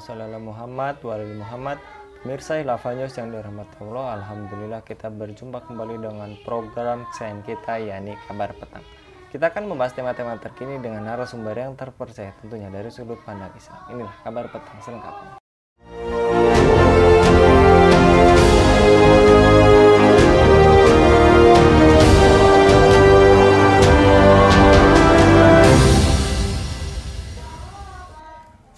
sholli ala Muhammad wa ali Muhammad. Pemirsa Hilafah News yang dirahmati Allah, alhamdulillah kita berjumpa kembali dengan program kesayangan kita, yakni Kabar Petang. Kita akan membahas tema-tema terkini dengan narasumber yang terpercaya, tentunya dari sudut pandang Islam. Inilah Kabar Petang selengkapnya.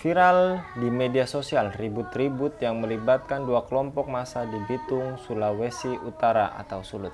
Viral di media sosial ribut-ribut yang melibatkan dua kelompok massa di Bitung, Sulawesi Utara atau Sulut.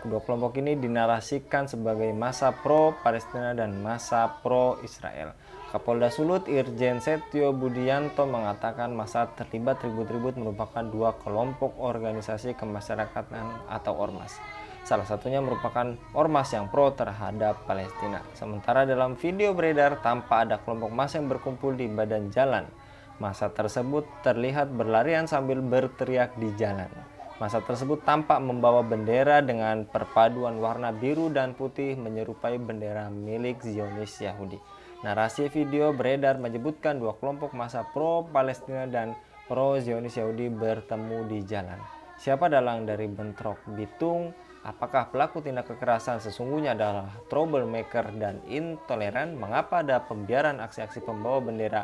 Kedua kelompok ini dinarasikan sebagai massa pro-Palestina dan massa pro-Israel. Kapolda Sulut Irjen Setio Budianto mengatakan massa terlibat ribut-ribut merupakan dua kelompok organisasi kemasyarakatan atau ormas. Salah satunya merupakan ormas yang pro terhadap Palestina. Sementara dalam video beredar tampak ada kelompok massa yang berkumpul di badan jalan. Massa tersebut terlihat berlarian sambil berteriak di jalan. Massa tersebut tampak membawa bendera dengan perpaduan warna biru dan putih menyerupai bendera milik Zionis Yahudi. Narasi video beredar menyebutkan dua kelompok massa pro Palestina dan pro Zionis Yahudi bertemu di jalan. Siapa dalang dari bentrok Bitung? Apakah pelaku tindak kekerasan sesungguhnya adalah troublemaker dan intoleran? Mengapa ada pembiaran aksi-aksi pembawa bendera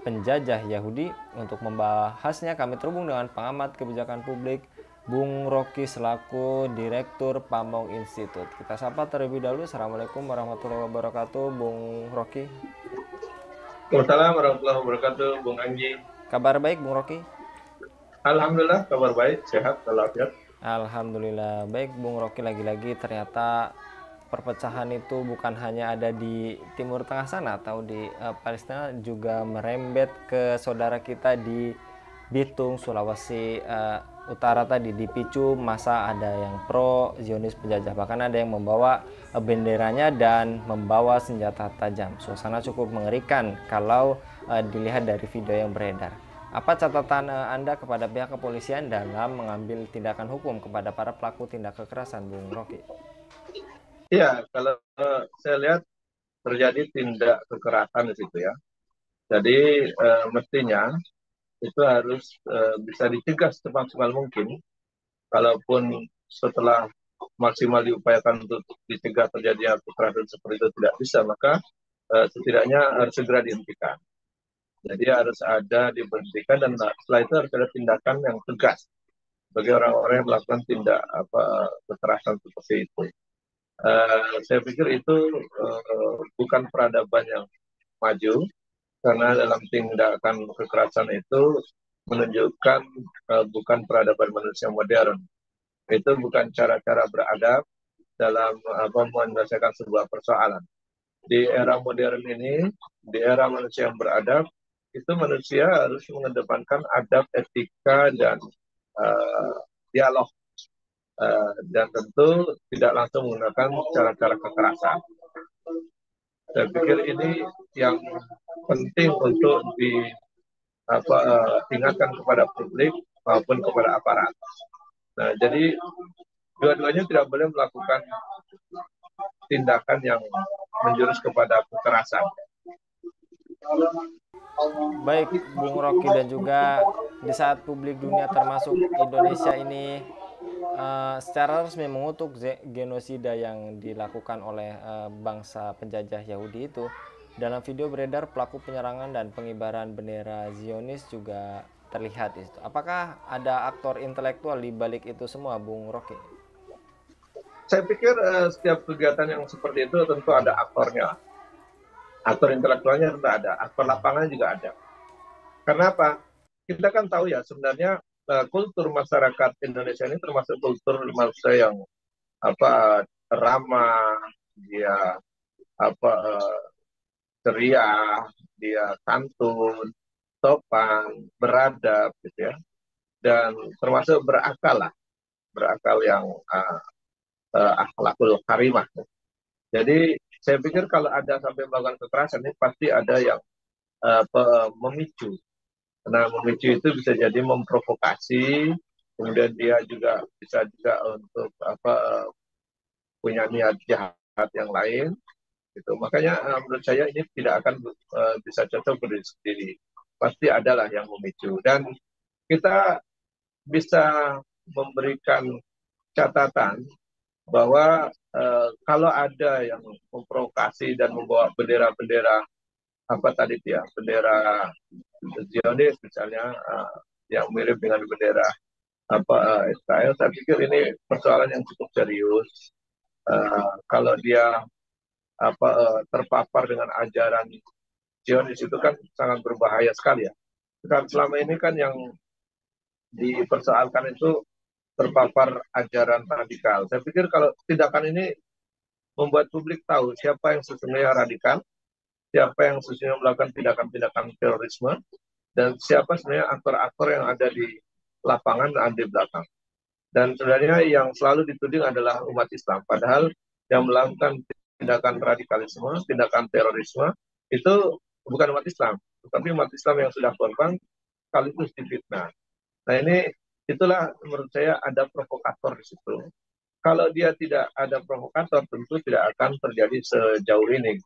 penjajah Yahudi? Untuk membahasnya kami terhubung dengan pengamat kebijakan publik Bung Rocky selaku Direktur Pamong Institute. Kita sapa terlebih dahulu. Assalamualaikum warahmatullahi wabarakatuh, Bung Rocky. Waalaikumsalam warahmatullahi wabarakatuh, Bung Anggi. Kabar baik, Bung Rocky? Alhamdulillah, kabar baik, sehat, walafiat. Alhamdulillah baik, Bung Rocky. Lagi-lagi ternyata perpecahan itu bukan hanya ada di Timur Tengah sana atau di Palestina, juga merembet ke saudara kita di Bitung, Sulawesi Utara tadi. Dipicu masa ada yang pro Zionis penjajah, bahkan ada yang membawa benderanya dan membawa senjata tajam. Suasana cukup mengerikan kalau dilihat dari video yang beredar. Apa catatan Anda kepada pihak kepolisian dalam mengambil tindakan hukum kepada para pelaku tindak kekerasan, Bung Rocky? Iya, kalau saya lihat terjadi tindak kekerasan di situ ya. Jadi mestinya itu harus bisa dicegah semaksimal mungkin. Kalaupun setelah maksimal diupayakan untuk dicegah terjadinya kekerasan seperti itu tidak bisa, maka setidaknya harus segera dihentikan. Jadi harus ada diberhentikan dan setelah itu harus ada tindakan yang tegas bagi orang-orang yang melakukan tindak kekerasan seperti itu. Saya pikir itu bukan peradaban yang maju, karena dalam tindakan kekerasan itu menunjukkan bukan peradaban manusia modern. Itu bukan cara-cara beradab dalam menyelesaikan sebuah persoalan. Di era modern ini, di era manusia yang beradab, itu manusia harus mengedepankan adab, etika, dan dialog. Dan tentu tidak langsung menggunakan cara-cara kekerasan. Saya pikir ini yang penting untuk diingatkan kepada publik maupun kepada aparat. Nah, jadi dua-duanya tidak boleh melakukan tindakan yang menjurus kepada kekerasan. Baik, Bung Rocky, dan juga di saat publik dunia termasuk Indonesia ini secara resmi mengutuk genosida yang dilakukan oleh bangsa penjajah Yahudi itu, dalam video beredar pelaku penyerangan dan pengibaran bendera Zionis juga terlihat itu. Apakah ada aktor intelektual di balik itu semua, Bung Rocky? Saya pikir setiap kegiatan yang seperti itu tentu ada aktornya. Aktor intelektualnya tentu ada, aktor lapangan juga ada. Karena apa? Kita kan tahu ya sebenarnya kultur masyarakat Indonesia ini termasuk kultur manusia yang ramah, dia ceria, dia santun, sopan, beradab gitu ya. Dan termasuk berakal lah, berakal yang akhlakul karimah. Jadi saya pikir kalau ada sampai melakukan kekerasan ini pasti ada yang memicu. Nah, memicu itu bisa jadi memprovokasi, kemudian dia juga bisa juga untuk punya niat jahat yang lain. Gitu. Makanya menurut saya ini tidak akan bisa cocok berdiri sendiri. pasti adalah yang memicu. Dan kita bisa memberikan catatan bahwa kalau ada yang memprovokasi dan membawa bendera-bendera apa tadi ya, bendera Zionis misalnya, yang mirip dengan bendera Israel, saya pikir ini persoalan yang cukup serius. Kalau dia terpapar dengan ajaran Zionis itu kan sangat berbahaya sekali ya. Kan selama ini kan yang dipersoalkan itu terpapar ajaran radikal. Saya pikir kalau tindakan ini membuat publik tahu siapa yang sesungguhnya radikal, siapa yang sesungguhnya melakukan tindakan-tindakan terorisme, dan siapa sebenarnya aktor-aktor yang ada di lapangan dan ada di belakang. Dan sebenarnya yang selalu dituding adalah umat Islam. Padahal yang melakukan tindakan radikalisme, tindakan terorisme, itu bukan umat Islam. Tapi umat Islam yang sudah korban sekaligus difitnah. Nah ini, itulah menurut saya ada provokator di situ. Kalau dia tidak ada provokator, tentu tidak akan terjadi sejauh ini.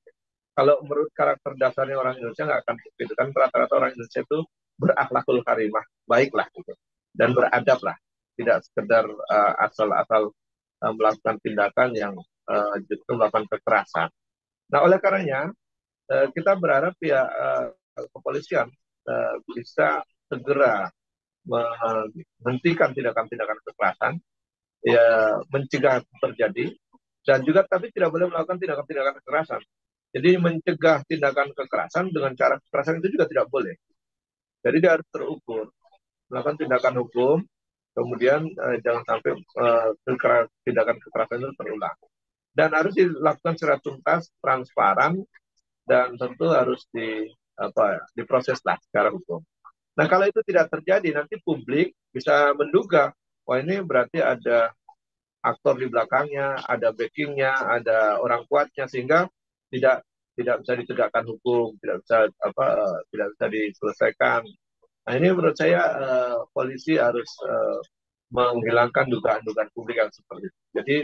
Kalau menurut karakter dasarnya orang Indonesia nggak akan begitu kan, rata-rata orang Indonesia itu berakhlakul karimah, baiklah gitu, dan beradab lah, tidak sekedar asal-asal melakukan tindakan yang justru melakukan kekerasan. Nah oleh karenanya kita berharap ya kepolisian bisa segera menghentikan tindakan-tindakan kekerasan, ya mencegah terjadi, dan juga tapi tidak boleh melakukan tindakan-tindakan kekerasan. Jadi mencegah tindakan kekerasan dengan cara kekerasan itu juga tidak boleh. Jadi dia harus terukur, melakukan tindakan hukum, kemudian jangan sampai tindakan kekerasan itu terulang. Dan harus dilakukan secara tuntas, transparan, dan tentu harus diproses lah secara hukum. Nah kalau itu tidak terjadi, nanti publik bisa menduga, wah ini berarti ada aktor di belakangnya, ada backingnya, ada orang kuatnya, sehingga tidak tidak bisa ditegakkan hukum, tidak bisa diselesaikan. Nah ini menurut saya polisi harus menghilangkan dugaan-dugaan publik yang seperti itu. Jadi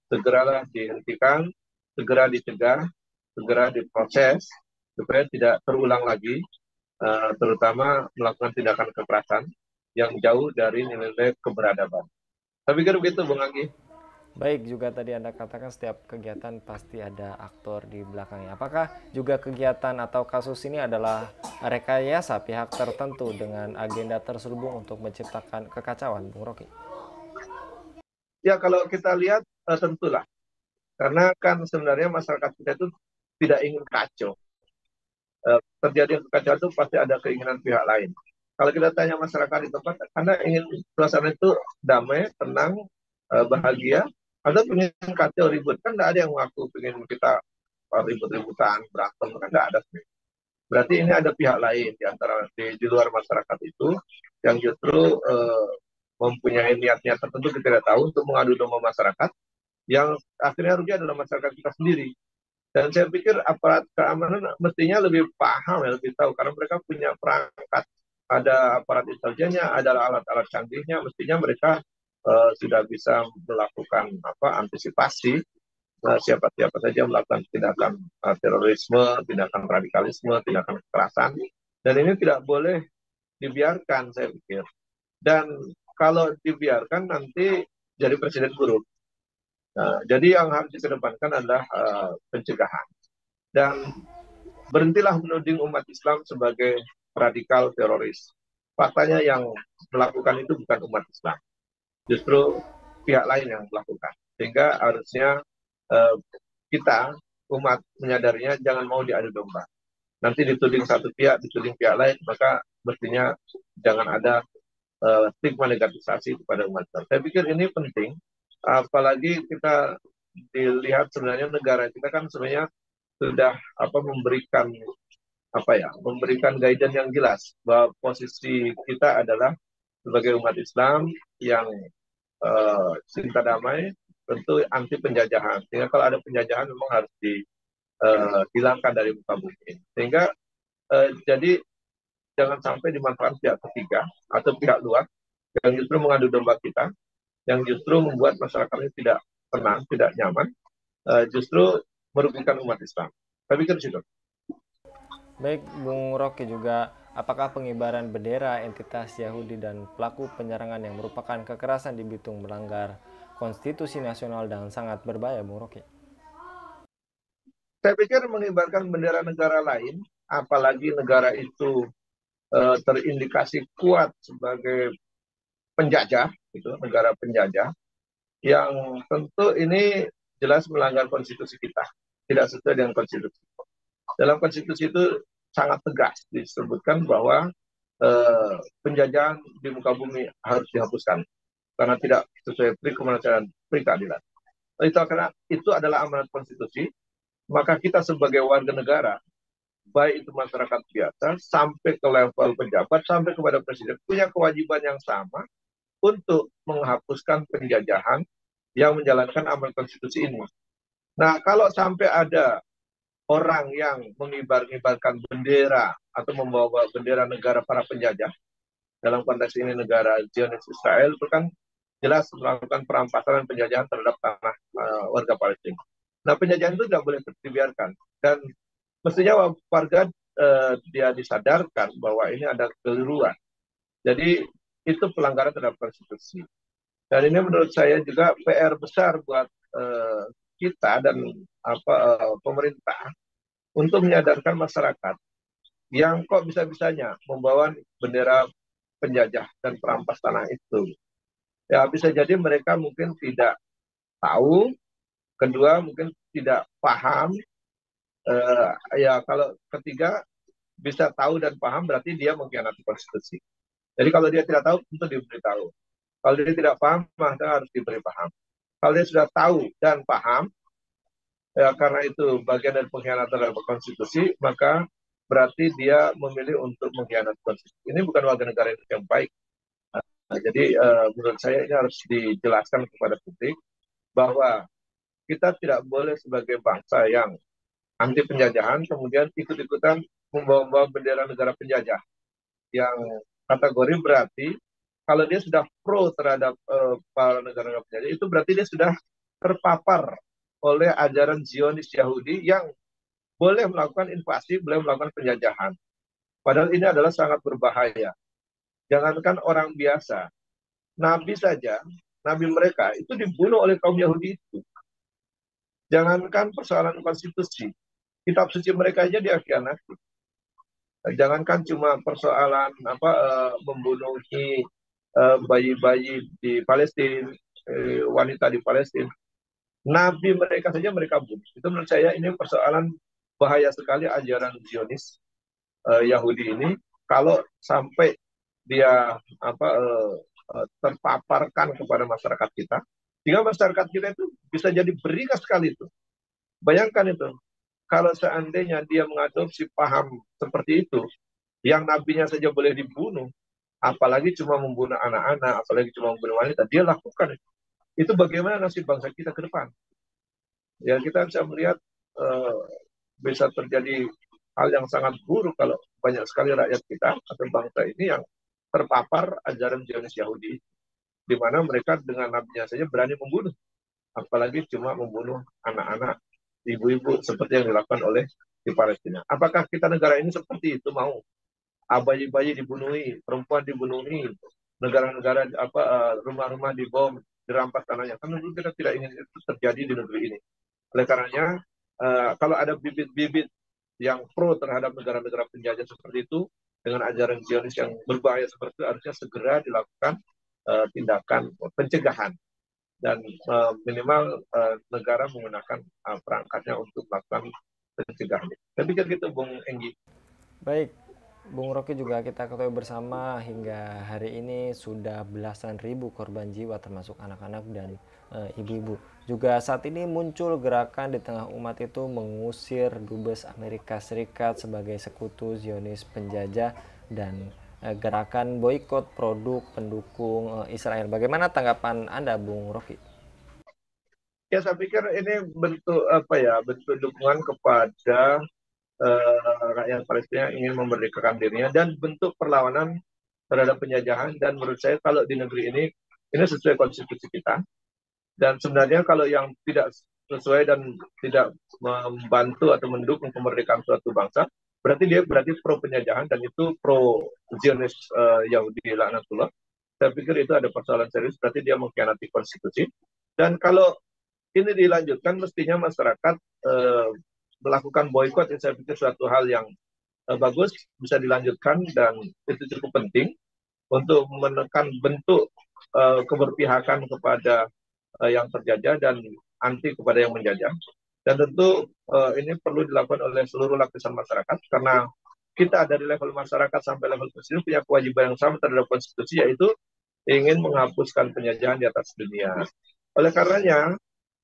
segeralah dihentikan, segera dicegah, segera diproses supaya tidak terulang lagi, terutama melakukan tindakan kekerasan yang jauh dari nilai-nilai keberadaban. Saya pikir begitu, Bung Anggi. Baik, juga tadi Anda katakan setiap kegiatan pasti ada aktor di belakangnya. Apakah juga kegiatan atau kasus ini adalah rekayasa pihak tertentu dengan agenda terselubung untuk menciptakan kekacauan, Bung Rocky? Ya kalau kita lihat tentulah, karena kan sebenarnya masyarakat kita itu tidak ingin kacau. Terjadi kekacauan itu pasti ada keinginan pihak lain. Kalau kita tanya masyarakat di tempat, Anda ingin suasana itu damai, tenang, bahagia, atau pengen kacau ribut? Kan tidak ada yang mengaku pengen kita ribut-ributan, berantem, kan tidak ada. Berarti ini ada pihak lain di antara di luar masyarakat itu yang justru mempunyai niat-niat tertentu kita tidak tahu untuk mengadu domba masyarakat, yang akhirnya rugi adalah masyarakat kita sendiri. Dan saya pikir aparat keamanan mestinya lebih paham, ya, lebih tahu, karena mereka punya perangkat, ada aparat intelijennya, ada alat-alat canggihnya, mestinya mereka sudah bisa melakukan antisipasi siapa-siapa saja melakukan tindakan terorisme, tindakan radikalisme, tindakan kekerasan, dan ini tidak boleh dibiarkan, saya pikir. Dan kalau dibiarkan nanti jadi presiden buruk. Nah, jadi yang harus dikedepankan adalah pencegahan. Dan berhentilah menuding umat Islam sebagai radikal teroris. Faktanya yang melakukan itu bukan umat Islam, justru pihak lain yang melakukan. Sehingga harusnya kita, umat, menyadarinya, jangan mau diadu domba. Nanti dituding satu pihak, dituding pihak lain, maka mestinya jangan ada stigma negatisasi kepada umat Islam. Saya pikir ini penting, apalagi kita dilihat sebenarnya negara kita kan sebenarnya sudah memberikan guidance yang jelas bahwa posisi kita adalah sebagai umat Islam yang cinta damai, tentu anti penjajahan. Sehingga kalau ada penjajahan memang harus dihilangkan dari muka bumi. Sehingga jadi jangan sampai dimanfaatkan pihak ketiga atau pihak luar yang justru mengadu domba kita, yang justru membuat masyarakat ini tidak tenang, tidak nyaman, justru merugikan umat Islam. Saya pikir situ. Baik, Bung Rocky, juga Apakah pengibaran bendera entitas Yahudi dan pelaku penyerangan yang merupakan kekerasan di Bitung melanggar konstitusi nasional dan sangat berbahaya, Bung Rocky? Saya pikir mengibarkan bendera negara lain, apalagi negara itu terindikasi kuat sebagai penjajah, gitu, negara penjajah, yang tentu ini jelas melanggar konstitusi kita, tidak sesuai dengan konstitusi. Dalam konstitusi itu sangat tegas disebutkan bahwa penjajahan di muka bumi harus dihapuskan karena tidak sesuai kemanusiaan keadilan. Itu adalah amanat konstitusi, maka kita sebagai warga negara, baik itu masyarakat biasa sampai ke level pejabat sampai kepada presiden, punya kewajiban yang sama untuk menghapuskan penjajahan yang menjalankan amanat konstitusi ini. Nah, kalau sampai ada orang yang mengibar-ibarkan bendera atau membawa bendera negara para penjajah, dalam konteks ini negara Zionis Israel, itu kan jelas melakukan perampasan dan penjajahan terhadap tanah warga Palestina. Nah, penjajahan itu tidak boleh dibiarkan, dan mestinya warga dia disadarkan bahwa ini ada keliruan. Jadi itu pelanggaran terhadap konstitusi. Dan ini menurut saya juga PR besar buat kita dan pemerintah untuk menyadarkan masyarakat yang kok bisa-bisanya membawa bendera penjajah dan perampas tanah itu. Ya bisa jadi mereka mungkin tidak tahu, kedua mungkin tidak paham, ya kalau ketiga bisa tahu dan paham berarti dia mengkhianati konstitusi. Jadi kalau dia tidak tahu tentu diberitahu. Kalau dia tidak paham maka harus diberi paham. Kalau dia sudah tahu dan paham, ya karena itu bagian dari pengkhianatan terhadap konstitusi, maka berarti dia memilih untuk mengkhianati konstitusi. Ini bukan warga negara yang baik. Nah, jadi menurut saya ini harus dijelaskan kepada publik bahwa kita tidak boleh sebagai bangsa yang anti penjajahan kemudian ikut-ikutan membawa bendera negara penjajah yang kategori berarti kalau dia sudah pro terhadap para negara penjajah itu berarti dia sudah terpapar oleh ajaran Zionis Yahudi yang boleh melakukan invasi, boleh melakukan penjajahan. Padahal ini adalah sangat berbahaya. Jangankan orang biasa, nabi saja, nabi mereka itu dibunuh oleh kaum Yahudi itu. Jangankan persoalan konstitusi, kitab suci mereka aja dikhianati. Jangankan cuma persoalan membunuh bayi-bayi di Palestina, wanita di Palestina, nabi mereka saja mereka bunuh. Itu menurut saya ini persoalan bahaya sekali ajaran Zionis Yahudi ini kalau sampai dia terpaparkan kepada masyarakat kita, sehingga masyarakat kita itu bisa jadi beringas sekali itu. Bayangkan itu, kalau seandainya dia mengadopsi paham seperti itu, yang nabinya saja boleh dibunuh, apalagi cuma membunuh anak-anak, apalagi cuma membunuh wanita, dia lakukan itu. Itu bagaimana nasib bangsa kita ke depan? Ya kita bisa melihat bisa terjadi hal yang sangat buruk kalau banyak sekali rakyat kita atau bangsa ini yang terpapar ajaran Zionis Yahudi, di mana mereka dengan nabinya saja berani membunuh, apalagi cuma membunuh anak-anak, ibu-ibu seperti yang dilakukan oleh di Palestina. Apakah kita negara ini seperti itu mau? Bayi-bayi dibunuhi, perempuan dibunuhi, negara-negara rumah-rumah dibom, dirampas tanahnya. Kan kita tidak ingin itu terjadi di negeri ini. Oleh karenanya, kalau ada bibit-bibit yang pro terhadap negara-negara penjajah seperti itu, dengan ajaran Zionis yang berbahaya seperti itu, harusnya segera dilakukan tindakan pencegahan. Dan minimal negara menggunakan perangkatnya untuk melakukan pencegahan. Saya pikir gitu, Bung Enggi. Baik, Bung Rocky, juga kita ketahui bersama hingga hari ini sudah belasan ribu korban jiwa termasuk anak-anak dan ibu-ibu. Juga saat ini muncul gerakan di tengah umat itu mengusir Dubes Amerika Serikat sebagai sekutu Zionis penjajah dan gerakan boikot produk pendukung Israel. Bagaimana tanggapan Anda, Bung Rocky? Ya saya pikir ini bentuk bentuk dukungan kepada rakyat Palestina ingin memerdekakan dirinya dan bentuk perlawanan terhadap penjajahan. Dan menurut saya kalau di negeri ini sesuai konstitusi kita. Dan sebenarnya kalau yang tidak sesuai dan tidak membantu atau mendukung kemerdekaan suatu bangsa, berarti pro penjajahan dan itu pro Zionis Yahudi laknatullah. Saya pikir itu ada persoalan serius, berarti dia mengkhianati konstitusi. Dan kalau ini dilanjutkan, mestinya masyarakat eh, melakukan boykot, yang saya pikir suatu hal yang bagus, bisa dilanjutkan dan itu cukup penting untuk menekan bentuk keberpihakan kepada yang terjajah dan anti kepada yang menjajah. Dan tentu ini perlu dilakukan oleh seluruh lapisan masyarakat karena kita dari level masyarakat sampai level presiden punya kewajiban yang sama terhadap konstitusi, yaitu ingin menghapuskan penjajahan di atas dunia. Oleh karenanya,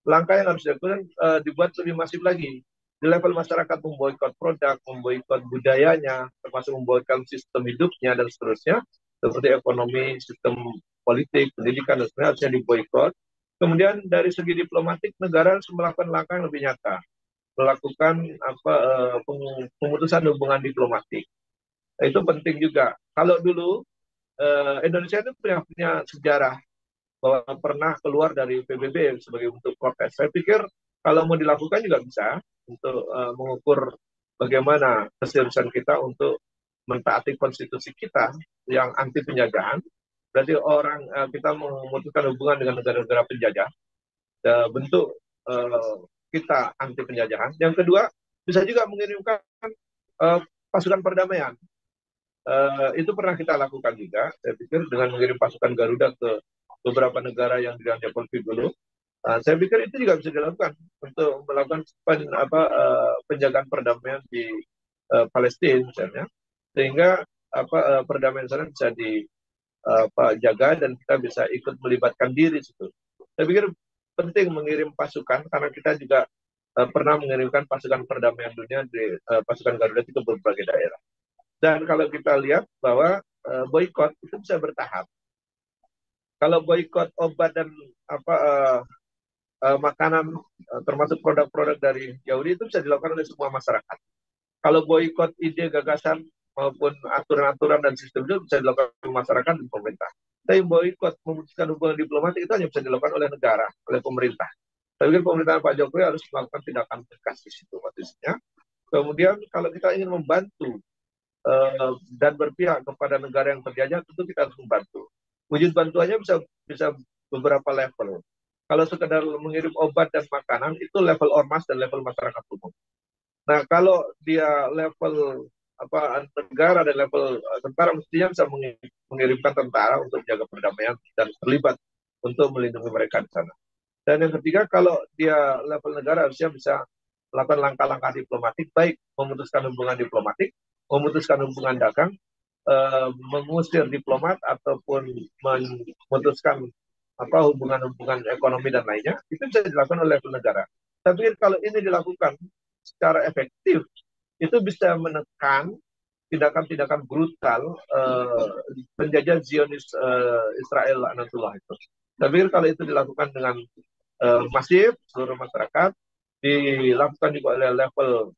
langkah yang harus dilakukan dibuat lebih masif lagi. Di level masyarakat memboikot produk, memboikot budayanya, termasuk memboikot sistem hidupnya dan seterusnya, seperti ekonomi, sistem politik, pendidikan dan sebagainya harusnya diboikot. Kemudian dari segi diplomatik, negara harus melakukan langkah yang lebih nyata, melakukan pemutusan hubungan diplomatik. Itu penting juga. Kalau dulu Indonesia itu punya sejarah bahwa pernah keluar dari PBB sebagai bentuk protes. Saya pikir kalau mau dilakukan juga bisa untuk mengukur bagaimana keseriusan kita untuk mentaati konstitusi kita yang anti penjajahan. Berarti kita memutuskan hubungan dengan negara-negara penjajah, bentuk kita anti penjajahan. Yang kedua, bisa juga mengirimkan pasukan perdamaian. Itu pernah kita lakukan juga, saya pikir, dengan mengirim pasukan Garuda ke beberapa negara yang dilanda konflik dulu. Saya pikir itu juga bisa dilakukan untuk melakukan penjagaan perdamaian di Palestina misalnya, sehingga perdamaian sana bisa dijaga dan kita bisa ikut melibatkan diri situ. Saya pikir penting mengirim pasukan karena kita juga pernah mengirimkan pasukan perdamaian dunia di pasukan Garuda itu ke berbagai daerah. Dan kalau kita lihat bahwa boykot itu bisa bertahap. Kalau boykot obat dan makanan, termasuk produk-produk dari Yahudi, itu bisa dilakukan oleh semua masyarakat. Kalau boykot ide, gagasan maupun aturan-aturan dan sistem itu bisa dilakukan oleh masyarakat dan pemerintah. Tapi boykot memutuskan hubungan diplomatik itu hanya bisa dilakukan oleh negara, oleh pemerintah. Saya pikir pemerintahan Pak Jokowi harus melakukan tindakan tegas di situ maksudnya. Kemudian kalau kita ingin membantu dan berpihak kepada negara yang terjajah, tentu kita harus membantu. Wujud bantuannya bisa beberapa level. Kalau sekedar mengirim obat dan makanan, itu level ormas dan level masyarakat umum. Nah, kalau dia level negara dan level tentara, mestinya bisa mengirimkan tentara untuk jaga perdamaian dan terlibat untuk melindungi mereka di sana. Dan yang ketiga, kalau dia level negara, harusnya bisa melakukan langkah-langkah diplomatik, baik memutuskan hubungan diplomatik, memutuskan hubungan dagang, mengusir diplomat ataupun memutuskan hubungan-hubungan ekonomi dan lainnya, itu bisa dilakukan oleh level negara. Tapi kalau ini dilakukan secara efektif, itu bisa menekan tindakan-tindakan brutal penjajah Zionis Israel laknatullah itu. Saya pikir kalau itu dilakukan dengan masif seluruh masyarakat, dilakukan juga oleh level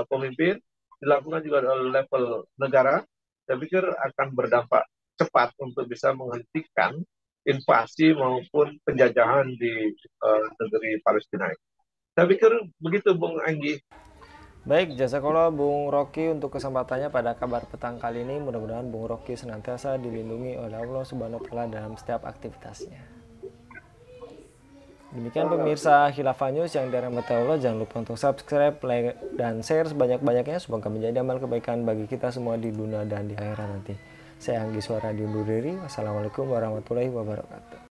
pemimpin, dilakukan juga oleh level negara, saya pikir akan berdampak cepat untuk bisa menghentikan invasi maupun penjajahan di negeri Palestina. Saya pikir begitu, Bung Anggi. Baik, jazakallah Bung Rocky untuk kesempatannya pada kabar petang kali ini. Mudah-mudahan Bung Rocky senantiasa dilindungi oleh Allah Subhanahu wa taala dalam setiap aktivitasnya. Demikian pemirsa Khilafah News yang dirahmati Allah, jangan lupa untuk subscribe, like, dan share sebanyak-banyaknya. Semoga menjadi amal kebaikan bagi kita semua di dunia dan di akhirat nanti. Saya Anggi Suara diundur diri. Wassalamualaikum warahmatullahi wabarakatuh.